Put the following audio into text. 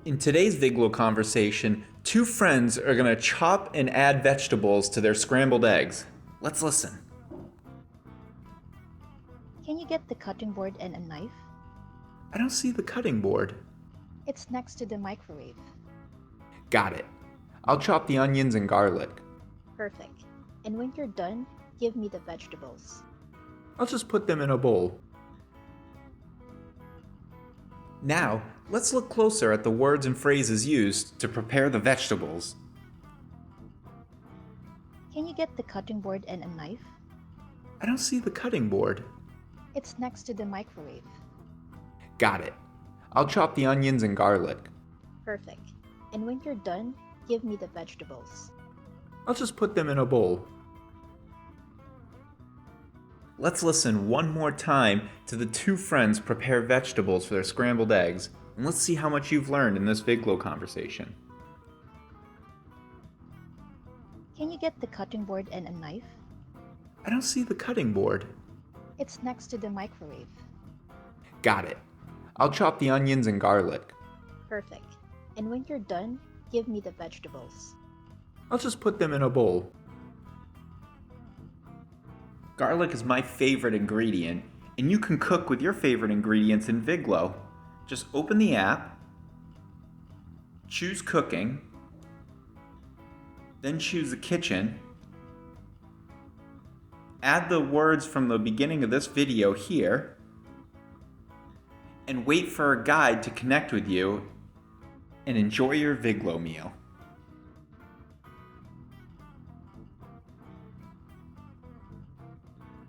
In today's Viglo conversation, two friends are going to chop and add vegetables to their scrambled eggs. Let's listen. Can you get the cutting board and a knife? I don't see the cutting board. It's next to the microwave. Got it. I'll chop the onions and garlic. Perfect. And when you're done, give me the vegetables. I'll just put them in a bowl. Now, let's look closer at the words and phrases used to prepare the vegetables. Can you get the cutting board and a knife? I don't see the cutting board. It's next to the microwave. Got it. I'll chop the onions and garlic. Perfect. And when you're done, give me the vegetables. I'll just put them in a bowl. Let's listen one more time to the two friends prepare vegetables for their scrambled eggs, and let's see how much you've learned in this Viglo conversation. Can you get the cutting board and a knife? I don't see the cutting board. It's next to the microwave. Got it. I'll chop the onions and garlic. Perfect. And when you're done, give me the vegetables. I'll just put them in a bowl. Garlic is my favorite ingredient, and you can cook with your favorite ingredients in Viglo. Just open the app, choose Cooking, then choose the kitchen, add the words from the beginning of this video here, and wait for a guide to connect with you, and enjoy your Viglo meal.